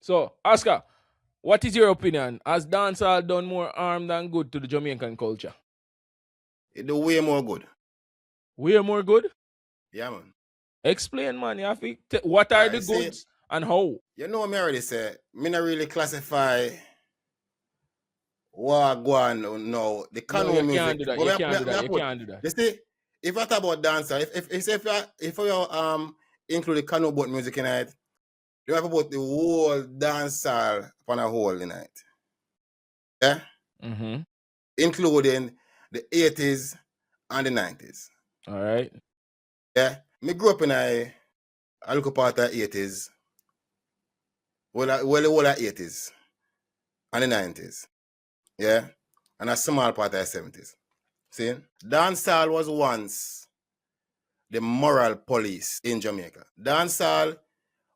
So, Oscar, what is your opinion? Has dancehall done more harm than good to the Jamaican culture? It do way more good. Way more good? Yeah, man. Explain, man. You have to what are the See, goods and how? you know me already say, me not really classify what go on now. The No, canoe you can't music. do that. But You me, can't do that. I You put, can't do that. you see, if I talk about dancer, if you include the canoe boat music in it, you have about the whole dancehall on a whole in it. Yeah? Mm-hmm. Including the 80s and the 90s. All right. Yeah. Me grew up in a little part of the 80s. Well, the whole of 80s and the 90s. Yeah. And a small part of the 70s. See? Dancehall was once the moral police in Jamaica. Dancehall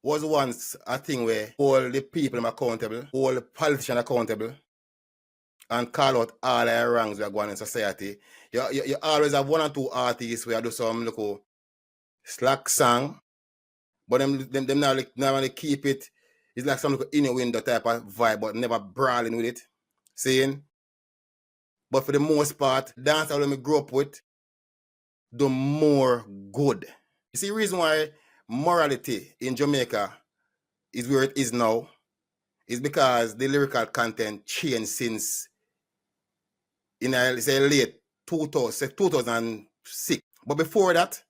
was once a thing where all the people are accountable, all the politicians accountable, and call out all the wrongs that are going on in society. You always have one or two artists where do some little slack song, but them now really keep it. It's like some little inner window type of vibe, but never brawling with it. Saying, but for the most part, dancehall when we grew up with, the more good. You see, the reason why morality in Jamaica is where it is now is because the lyrical content changed since in a say late 2006. But before that,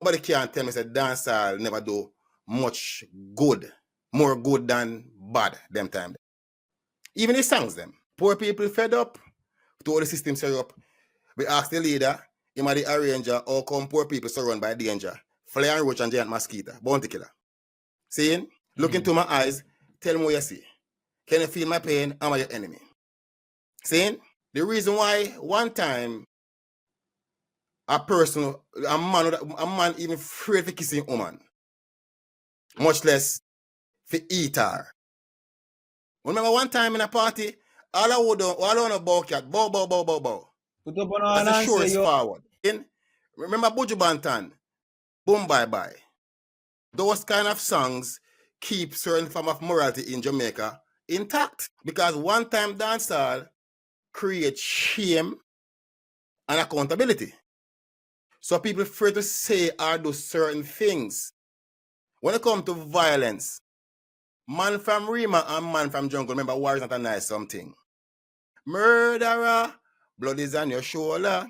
nobody can tell me that dancehall never do much good, more good than bad them time. Even the songs them. Poor people fed up, to all the system set up. We ask the leader, him or the arranger, how come poor people surrounded by danger? Flying roach and giant mosquito, bounty killer. Seeing? Look into my eyes, tell me what you see. Can you feel my pain? Am I your enemy? Seeing? The reason why one time a man even afraid of kissing a woman, much less for eat her. Remember one time in a party, all I would do, all I want to bow cat, bow. Put up on As the and show say is yo. forward. Remember Buju Banton, Boom Bye Bye. Those kind of songs keep certain form of morality in Jamaica intact. Because one time dancehall creates shame and accountability. So people afraid to say or do certain things. When it comes to violence, man from Rima and man from jungle, remember war is not a nice something. Murderer, blood is on your shoulder.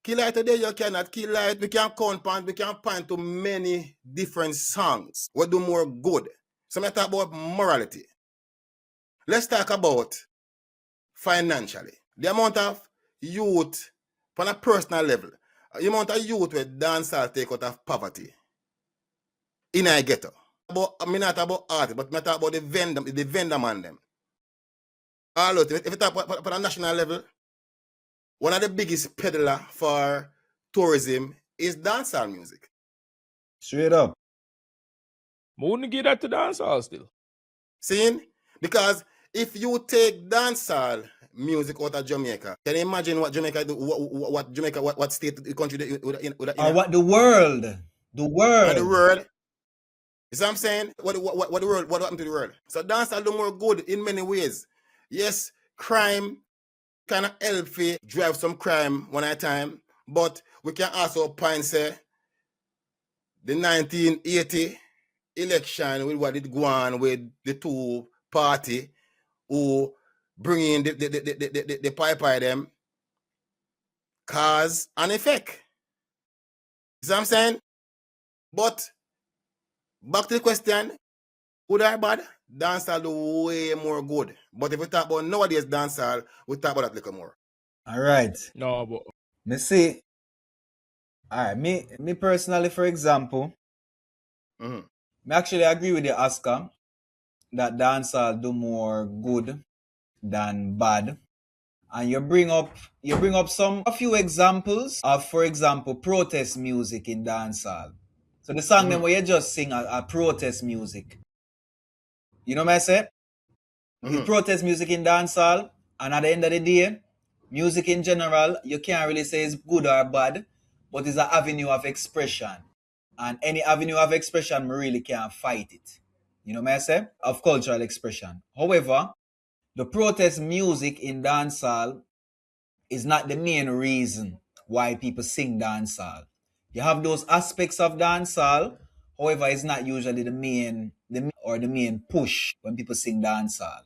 Kill it today, you cannot kill it. We can point to many different songs. What do more good? So let's talk about morality. Let's talk about financially. The amount of youth on a personal level, the amount of youth with dancehall take out of poverty in a ghetto. I'm not about art, but I talk about the vendor man them. All out, if you talk about a national level, one of the biggest peddler for tourism is dancehall music. Straight up. I wouldn't give that to dancehall still. Seeing? Because if you take dancehall music out of Jamaica, can you imagine what Jamaica do? What state, the country would Or what the world? The world. the world. You see what I'm saying? What the world? What happened to the world? So dancehall do more good in many ways. Yes, crime kind of help you drive some crime one at a time, but we can also point say the 1980 election with what it go on with the two party who bring in the pipe them cause and effect. You see what I'm saying? But back to the question, good or bad? Dancehall do way more good. But if we talk about nowadays dancehall, we talk about that little more. All right. No, but Me see. All right. Me personally, for example, Mm-hmm. me actually agree with the OSKA that dancehall do more good than bad. And you bring up a few examples of, for example, protest music in dancehall. So the song them where you just sing a protest music. You know what I say? The protest music in dancehall, and at the end of the day, music in general, you can't really say it's good or bad, but it's an avenue of expression. And any avenue of expression, we really can't fight it. you know what I say, of cultural expression. However, the protest music in dancehall is not the main reason why people sing dancehall. You have those aspects of dancehall, however, it's not usually the main push when people sing dancehall.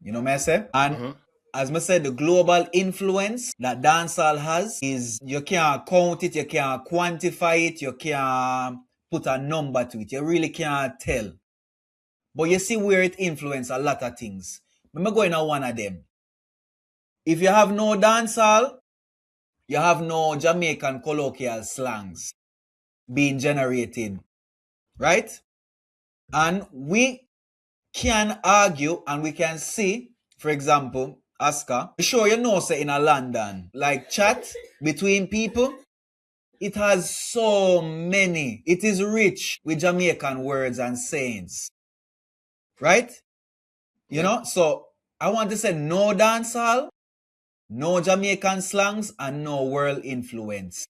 You know what I say? And as I said, the global influence that dancehall has is you can't count it, you can't quantify it, you can't put a number to it. You really can't tell. But you see where it influences a lot of things. Remember going on one of them. If you have no dancehall, you have no Jamaican colloquial slangs being generated, right? And we can argue and we can see, for example, OSKA, sure you know say in a London, like chat between people, it has so many. It is rich with Jamaican words and sayings, right? You know, so I want to say no dancehall, no Jamaican slangs, and no world influence.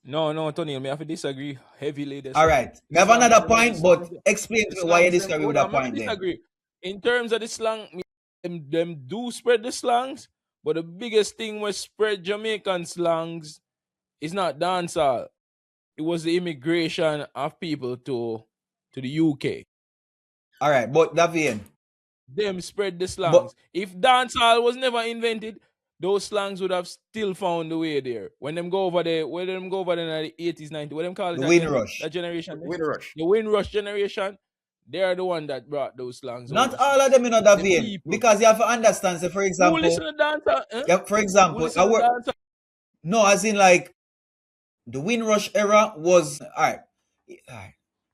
No, Tony, me have to disagree heavily. All right. We have another point, but explain The to me why you slangs, disagree with that point then. disagree. In terms of the slang, them do spread the slangs, but the biggest thing was spread Jamaican slangs is not dancehall. It was the immigration of people to the UK. All right, but Davian, Them spread the slangs. If dancehall was never invented, those slangs would have still found the way there. When them go over there, in the 80s, 90s, what them call it the again? Windrush. That generation. Windrush. The Windrush generation, they are the one that brought those slangs. Not overseas. all of them in other The vein. people. Because you have to understand, say, for Who example, listen to dancehall? yeah, for example, no, as in like the Windrush era was all right.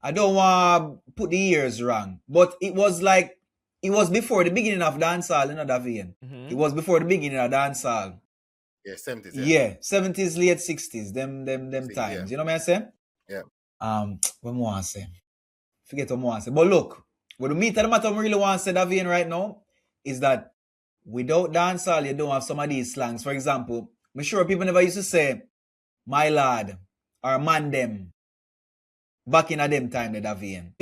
I don't want to put the years wrong, but it was like it was before the beginning of dancehall in other vein. It was before the beginning of dancehall. Yeah, 70s. Yeah, 70s, late 60s, them times. Yeah. You know what I'm saying? Yeah. What I want to say? Forget what I want to say. But look, what the meat of the matter I really want to say, Davian, right now, is that without dancehall, you don't have some of these slangs. For example, I'm sure people never used to say, my lad, or man them, back in a them time, the Davian.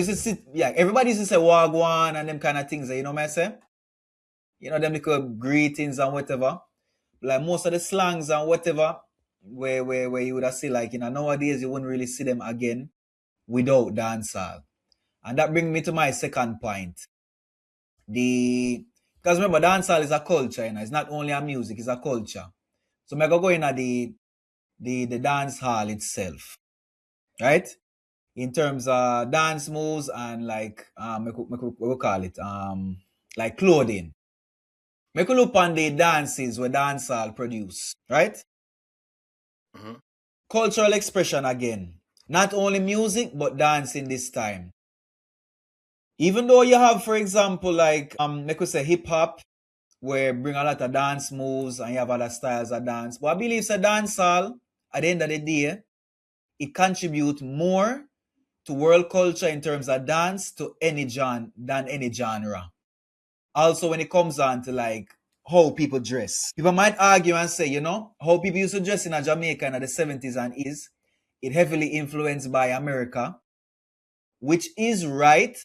Yeah, everybody used to say wagwan and them kind of things, you know what I say? You know, them little greetings and whatever. Like most of the slangs and whatever, where you would have seen, like, you know, nowadays you wouldn't really see them again without dancehall. And that brings me to my second point. Because remember, dancehall is a culture, you know, it's not only a music, it's a culture. So I'm going to go into the dance hall itself, right? In terms of dance moves and like, we call it, like clothing. Make a look on the dances where dancehall produce, right? Cultural expression again. Not only music, but dancing this time. Even though you have, for example, like, make we say hip hop, where bring a lot of dance moves and you have other styles of dance. But I believe it's a dancehall, at the end of the day, it contributes more to world culture in terms of dance than any genre. Also, when it comes on to like how people dress. People might argue and say, you know, how people used to dress in Jamaica in the 70s and 80s, it heavily influenced by America, which is right,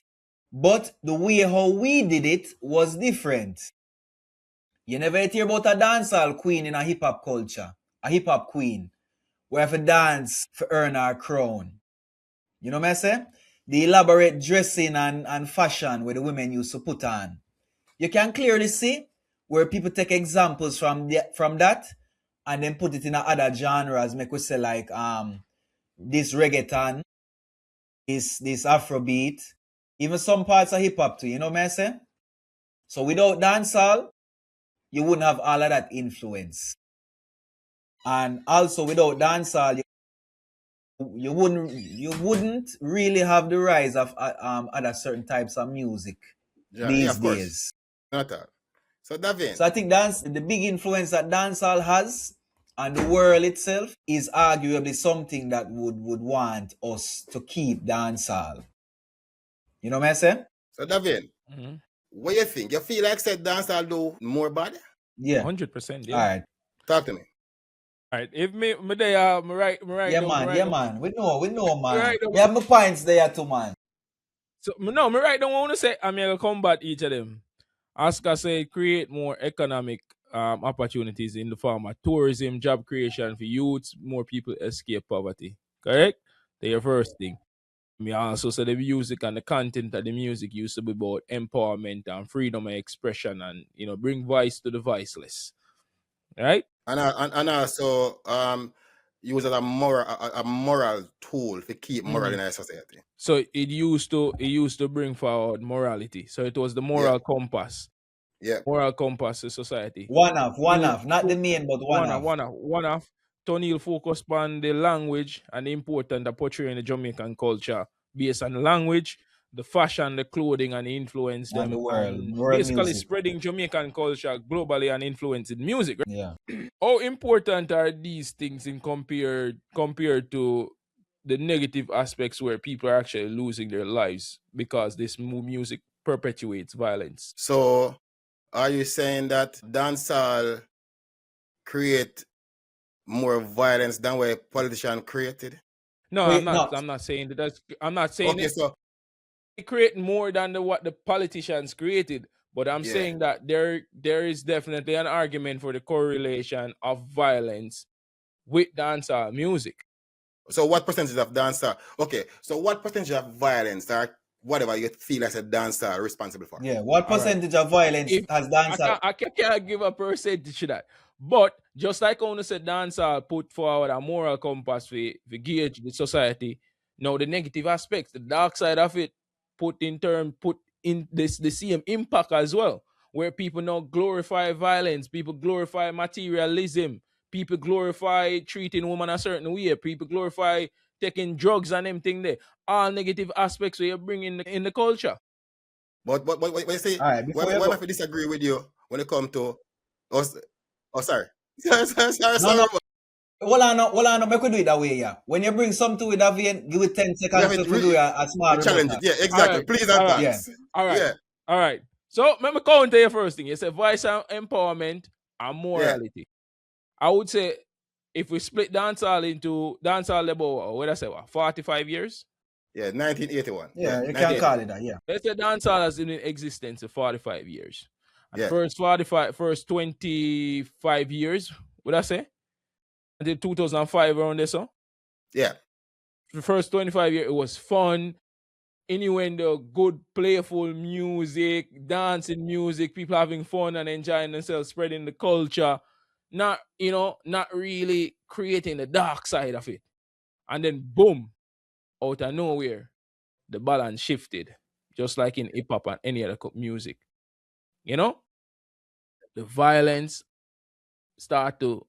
but the way how we did it was different. You never hear about a dancehall queen in a hip-hop culture, a hip-hop queen, where have to dance to earn her crown. You know what I say? The elaborate dressing and fashion where the women used to put on. You can clearly see where people take examples from that and then put it in other genres, make we say like this reggaeton, this Afrobeat, even some parts of hip-hop too, you know what I say? So without dancehall, you wouldn't have all of that influence. And also without dancehall, you wouldn't really have the rise of other certain types of music these days. Not that. So Davian. So I think the big influence that dancehall has on the world itself is arguably something that would want us to keep dancehall. You know what I say? So Davian, what you think? You feel like said dancehall do more bad? Yeah. 100%. Yeah. All right. Talk to me. All right. If me there, me right. Yeah, man. We know, man. Right, we have my points there too, man. So no, me right now want to say I'm gonna combat each of them. OSKA said create more economic opportunities in the form of tourism, job creation for youths, more people escape poverty. Correct? That's your first thing. Me also say the music and the content of the music used to be about empowerment and freedom of expression and bring voice to the voiceless. Right? And also use as a moral tool to keep moral in our society. So it used to bring forward morality. So it was the Yeah, moral compass. yeah. Moral compass to society. One off, not the To- main, but one one off, off. one off. Tony focused on the language and the importance of portraying the Jamaican culture based on the language, the fashion, the clothing, and the influence And them, the and world basically music. spreading Jamaican culture globally and influencing music. Right? Yeah. How important are these things in compared to the negative aspects where people are actually losing their lives because this music perpetuates violence? So are you saying that dancehall create more violence than what politician created? No, I'm Wait, not. no. I'm not saying that. I'm not saying Okay, it. so They create more than what the politicians created. But I'm yeah. saying that there is definitely an argument for the correlation of violence with dancehall music. So what percentage of dancehall? Okay, so what percentage of violence or whatever you feel as a dancer responsible for? Yeah. What All right. percentage of violence If has I dancehall? can't give a percentage to that. But just like Ono said, dancehall put forward a moral compass for gauge the society. Now the negative aspects, the dark side of it, put in this the same impact as well, where people now glorify violence, people glorify materialism, people glorify treating women a certain way, people glorify taking drugs and them thing there. All negative aspects where you bring in the culture. But when you say All right. why Before you why go. I disagree with you when it comes to oh, oh sorry. No, no. Sorry. Hold on, make we do it that way, yeah. When you bring something with that vein, give it 10 We have seconds it to do a small challenge rebuttal. it. Yeah, All exactly. right, Please all and right, Yeah. thanks. all right. Yeah, All right. So let me counter your first thing. You said voice and empowerment and yeah, morality. I would say if we split dancehall level, what I say, 45 years? yeah. 1981. Yeah, Yeah, you can call 1981. it that, yeah. Let's say dancehall has been in existence for 45 years. And Yeah, first 25 years, what I say? Until 2005 around there, so. yeah. The first 25 years, it was fun, innuendo, good, playful music, dancing music, people having fun and enjoying themselves, spreading the culture, not really creating the dark side of it. And then boom, out of nowhere, the balance shifted, just like in hip hop and any other music. You know, the violence start to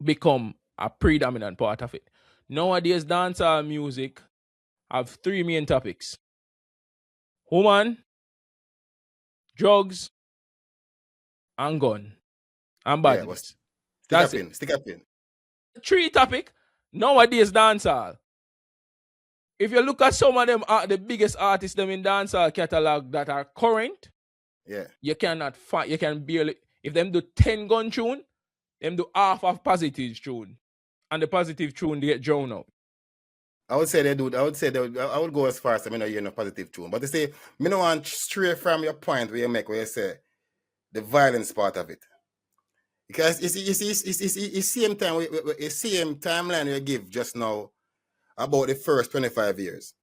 become a predominant part of it. Nowadays, dancehall music have three main topics: woman, drugs, and gun and Yeah, but badness. stick That's up it. in, stick up in. Three topic. Nowadays dancehall. If you look at some of them, the biggest artists them in dancehall catalog that are current, Yeah. you cannot find. You can barely. If them do 10 gun tune, them do half of positive tune, and the positive tune they get drowned out. I would say they do. I would say I would go as far as I mean, you're in a positive tune. But they say, me no want stray from your point where you make where you say the violence part of it. Because it's same time, it's same timeline you give just now about the first 25 years.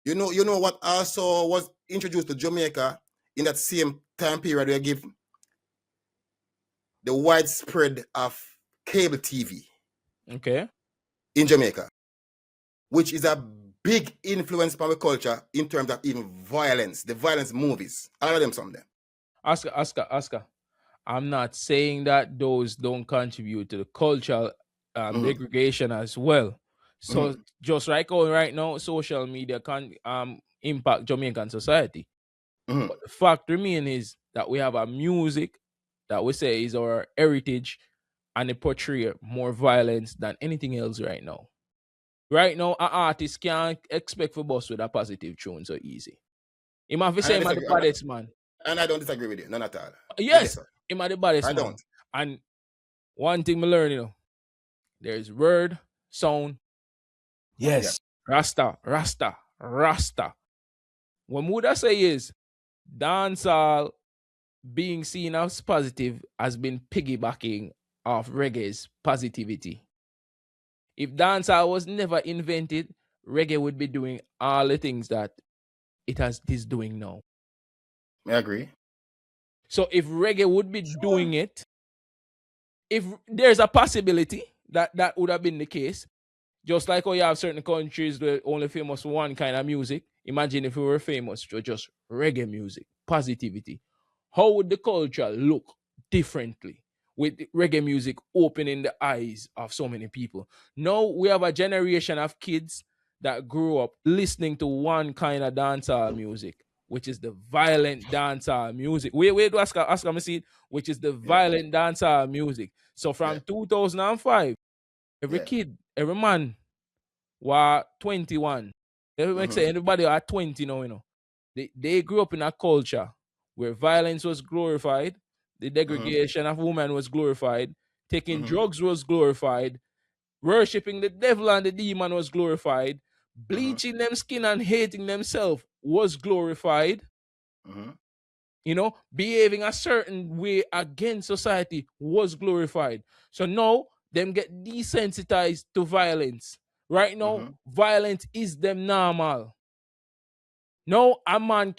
You know what also was introduced to Jamaica in that same time period where you give the widespread of cable TV Okay. in Jamaica, which is a big influence on our culture in terms of even violence, the violence movies, all of them, some of them. Oscar. I'm not saying that those don't contribute to the cultural degradation as well. So just like right now, social media can impact Jamaican society. But the fact remains is that we have a music that we say is our heritage and it portray more violence than anything else right now. Right now, an artist can't expect for boss with a positive tune so easy. He might And say I him at the disagree, baddest man. and I don't disagree with you, none at all. Yes, him at the baddest I man. don't. And one thing we learn, there's word, sound, Yes. Rasta, Rasta, Rasta. what Muda say is dancehall being seen as positive has been piggybacking off reggae's positivity. If dancehall was never invented, reggae would be doing all the things that it is doing now. I agree. So if reggae would be doing it, if there's a possibility that that would have been the case, just like how you have certain countries that only famous for one kind of music. Imagine if we were famous for just reggae music, positivity. How would the culture look differently with reggae music opening the eyes of so many people? Now we have a generation of kids that grew up listening to one kind of dancehall music, which is the violent dancehall music. Wait, ask me see it, which is the violent dancehall music. So from 2005, every kid, every man was 21. Everybody are 20 now, you know. They grew up in a culture where violence was glorified, the degradation of women was glorified, taking drugs was glorified, worshipping the devil and the demon was glorified, bleaching them skin and hating themselves was glorified. You know, behaving a certain way against society was glorified. So now them get desensitized to violence. Right now, violence is them normal. No, a man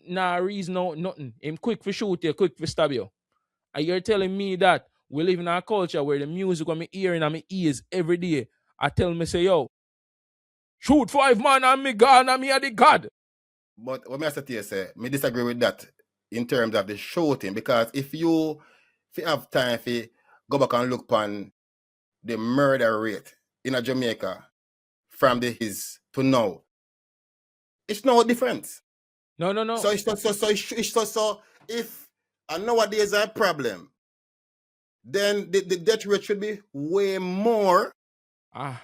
nah reason out nothing. Him quick for shoot you, quick for stab you. And you're telling me that we live in a culture where the music on me hearing and my ears every day, I tell me say, yo, shoot 5 man and me gone and me are the God. But what I say to you, say, me disagree with that in terms of the shooting, because if you have time to go back and look on the murder rate in a Jamaica from the his to now, it's no difference. No. So if nowadays a problem, then the death rate should be way more than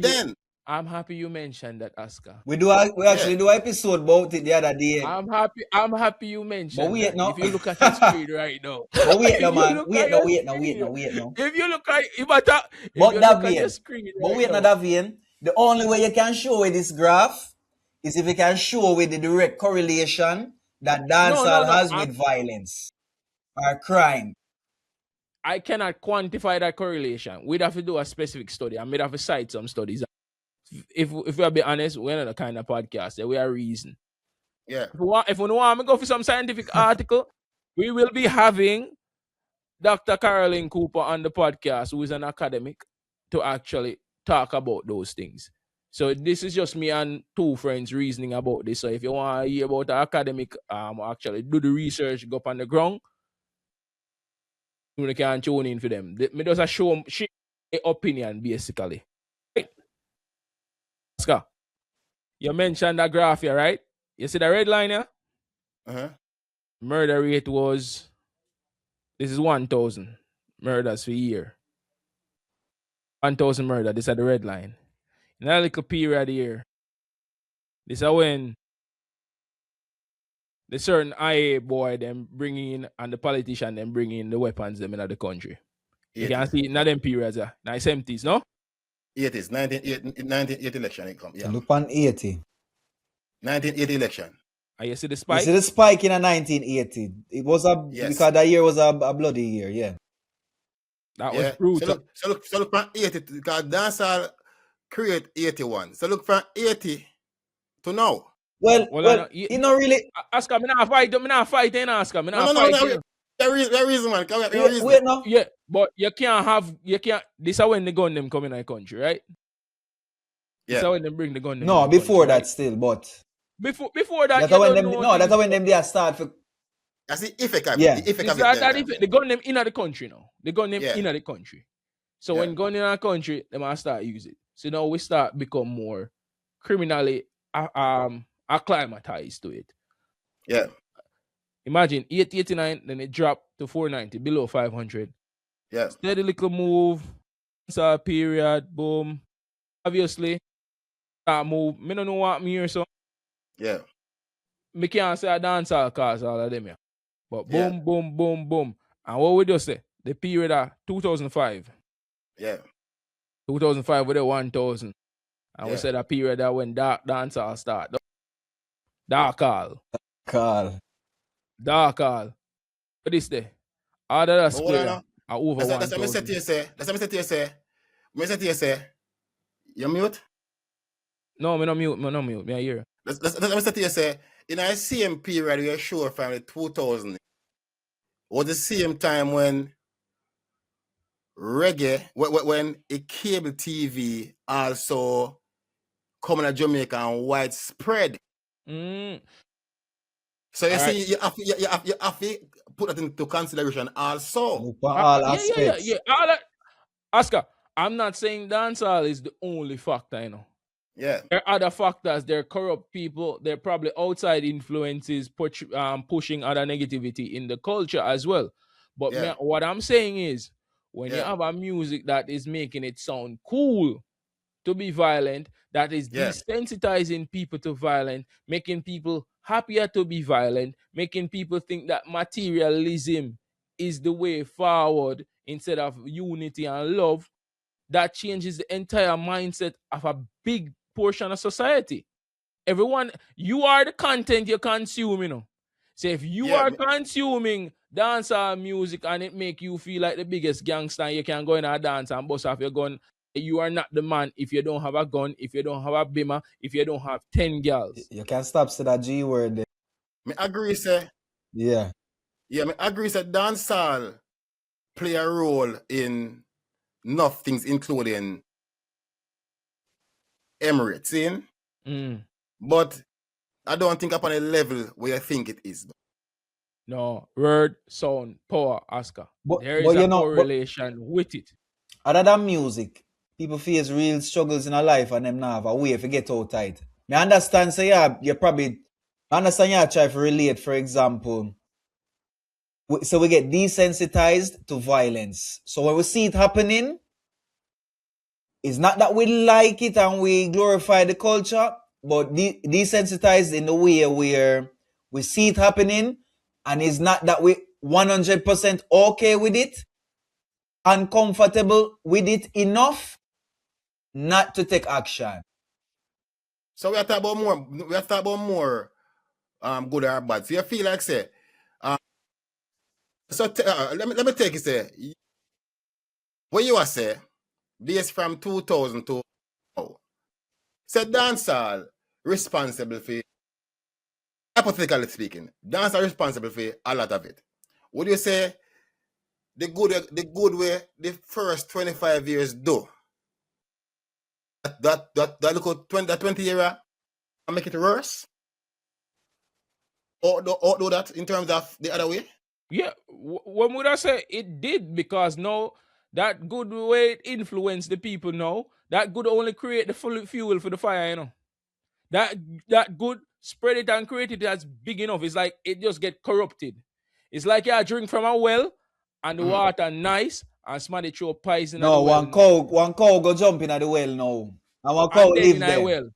then. I'm happy you mentioned that, OSKA. We actually do an episode about it the other day. I'm happy you mentioned wait, that. no. If you look at your screen right now. But wait no, man. Wait no. If you look at your screen But right wait no, now. Davian. The only way you can show with this graph is if you can show with the direct correlation that dancehall has with violence or crime. I cannot quantify that correlation. We'd have to do a specific study. We'd have to cite some studies. If we'll be honest, we're not the kind of podcast that we are reason. Yeah. If we want to go for some scientific article, we will be having Dr. Caroline Cooper on the podcast, who is an academic, to actually talk about those things. So this is just me and 2 friends reasoning about this. So if you want to hear about the academic, actually do the research, go up on the ground, you can tune in for them. Me just show opinion, basically. Right. OSKA, you mentioned that graph here, right? You see the red line here? Murder rate was, this is 1,000 murders for a year. 1,000 murder, this is the red line. In that little period here, this is when the certain IA boy them bringing in and the politician them bringing in the weapons them in the country. 80. You can see it in them periods, 1970s, no? 80s, 1980 election income. Yeah. Look on 80. 1980 election. And you see the spike? You see the spike in a 1980. It was because that year was a bloody year, yeah. That was brutal. So look from 80, because dancehall create 81. So look from 80 to now. Well, you know, really. OSKA, me not fight, OSKA. Me not fight. That reason, man. Wait, no. Yeah, but you can't. This is when the gun them come in our country, right? This is when they bring the gun them. No, before country, that right? still, but. Before that, that's when them. No, that's when them they start for. That's the effect of it. Yeah. The effect of it. They gun them in the country now. They gun them in the country. So when gun in our country, they must start use it. So now we start become more criminally acclimatized to it. Yeah. Imagine 889, then it dropped to 490, below 500. Yeah. Steady little move, period, boom. Obviously, that move, me don't know what me hear so. Yeah. Me can't say a dancehall cause all of them, yeah. But boom, boom, boom, boom. And what we just say, the period of 2005. Yeah. 2005 with the 1,000. And we said a period that when dark dancehall start. Dancehall. Dancehall. What is there? All that But hold on square now. are over That's what me say 1,000. to you say. That's what me say to you say. Me say to you say. You mute? No, me no mute. Me I hear. That's what me say to you say. In the same period we are sure from the 2000 was the same time when reggae, when a cable TV also coming to Jamaica and widespread. Mm. So you All see, right. you have to put that into consideration also. Look for all Yeah. aspects. All that, Oscar, I'm not saying dancehall is the only factor, you know. Yeah. There are other factors. There are corrupt people. There are probably outside influences pushing other negativity in the culture as well. But Yeah. what I'm saying is, when you Yeah. have a music that is making it sound cool to be violent, that is Yeah. desensitizing people to violence, making people happier to be violent, making people think that materialism is the way forward instead of unity and love, that changes the entire mindset of a big portion of society. Everyone, you are the content you consume, you know. So if you Yeah. are consuming dancehall music and it make you feel like the biggest gangster, and you can go in a dance and bust off your gun, you are not the man if you don't have a gun, if you don't have a bimmer, if you don't have 10 girls. You can stop to that G word there. Me agree, say. Yeah. Yeah, me agree, say dancehall play a role in enough things, including Emirates, in. But I don't think upon a level where you think it is. No, word, sound, power, Oscar. But There is a you know, but correlation with it. other than music, people face real struggles in their life and them now have a way to get out tight. I understand, so yeah, you probably I understand you try to relate, for example. So we get desensitized to violence. So when we see it happening, it's not that we like it and we glorify the culture, but desensitized in the way where we see it happening, and it's not that we 100% okay with it, uncomfortable with it enough not to take action. So we are talking about more. We are talking about more good or bad. So you feel like say, so let me take it say, what you are say, based from 2000 to now, say dancehall responsible for, hypothetically speaking, dancehall responsible for a lot of it. Would you say the good way the first 25 years do that look 20 era and make it worse? Or do that in terms of the other way? Yeah, what would I say? It did, because now that good way it influenced the people now, that good only create the full fuel for the fire, you know. That good spread it and create it as big enough. It's like it just get corrupted. It's like you drink from a well and the water nice and somebody throw poison at the No, well one cow go jump in at the well now. And one cow and dead in live a there. well.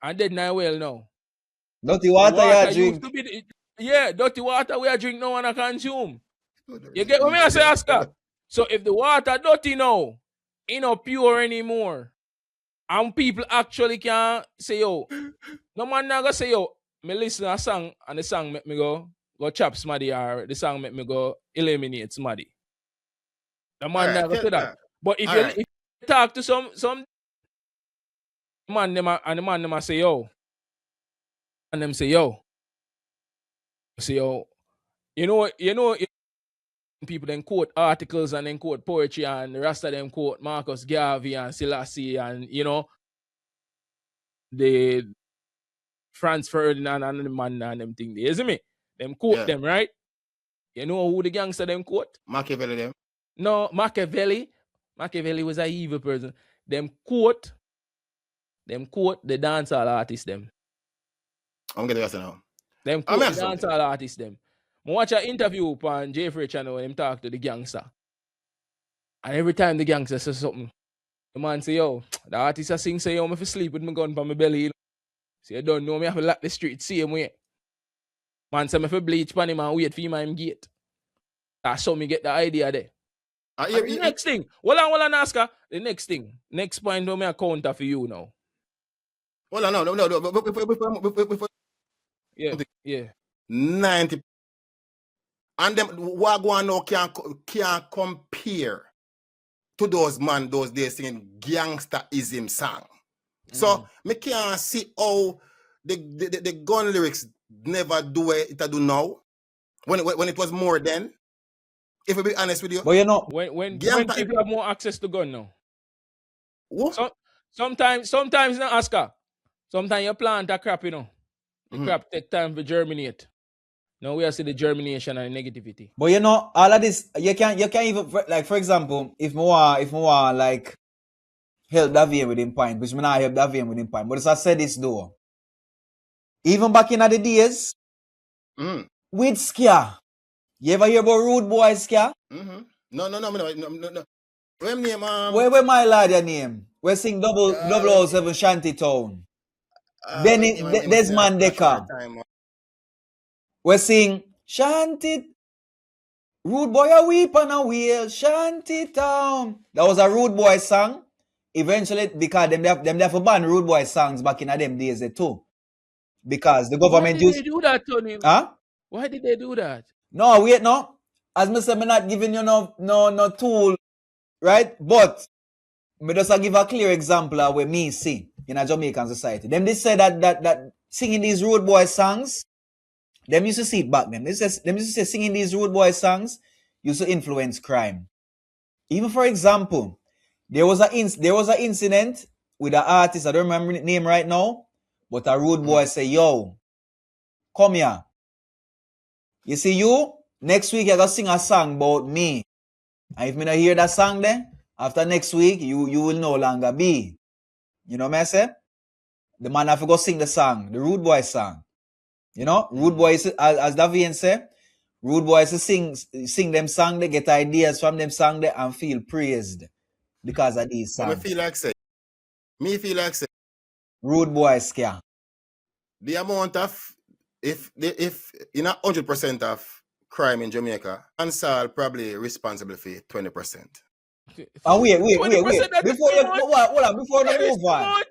And dead in a well now. Dirty The water water you used drink. to be dirty water we are drink now and I consume. You get what I say, Oscar? So if the water dirty now, it not pure anymore, and people actually can say, yo, no man not gonna say, yo, me listen to a song and the song make me go chop somebody, or the song make me go eliminate somebody. The All man right, not gonna say that. But if all you, right. if you talk to some man them and the man them a say, yo, and them say, yo, you know, people then quote articles and then quote poetry, and the rest of them quote Marcus Garvey and Selassie and the Franz Ferdinand and the man and them thing. You see me? Them quote them, right? You know who the gangster them quote? Machiavelli them. No, Machiavelli. Machiavelli was an evil person. Them quote the dancehall artist them. I'm getting that now. Them I'm quote the asking something. dancehall artist them. I watch an interview on Jeffrey channel when him talk to the gangster. And every time the gangster says something, the man say, yo, the artist I sing say, yo, me fi sleep with my gun on my belly. You know? So you don't know me, I have to lock the street same way. Man say me fi bleach pan him and wait for him at him gate. That's how me get the idea there. And the next thing, hold on, Oscar. The next thing, next point where me a counter for you now. Hold on, no. Before Yeah. 90, and them Wagwan now can't compare to those man those days singing gangsterism song. So me can't see how the gun lyrics never do it do now. When it was more then. If I be honest with you. But you know, When Gangsta, people have more access to gun now. what? Sometimes not OSKA. Sometimes you plant a crap, you know. The crap take time to germinate. Now we are see the germination and negativity. but you know, all of this you can't even like, for example, if me want like help Davian with him point, which me not help Davian with him point. But as I said this though, even back in the days with Skia, you ever hear about Rude Boy Skia? No. Where name Where my lad your name? We sing 007 Shanty Town. Then Desmond Decker. We sing Shanty. Rude Boy a weep on a wheel, Shanty Town. That was a Rude Boy song. Eventually, because them have to ban Rude Boy songs back in them days too. Because the government Why did they do that, Tony? Huh? Why did they do that? No, wait, no. As me say, me not giving you no tool, right? But me just give a clear example of where me see in a Jamaican society. Them they say that singing these Rude Boy songs, them used to see it back then. Them used to say singing these Rude Boy songs used to influence crime. Even for example, there was an incident with an artist, I don't remember the name right now, but a Rude Boy say, yo, come here. You see you, next week you're going to sing a song about me. And if me not hear that song then, after next week, you will no longer be. You know what I say? The man have to go sing the song, the Rude Boy song. You know, Rude Boy, as Davian say, Rude Boys to sing them song, they get ideas from them song they and feel praised because of these songs. Me feel like say Rude Boy Scare. the amount of if in 100% of crime in Jamaica, Dancehall probably responsible for 20%. And wait. 20%, that is Before too you much. hold on, before That you is move too on. much.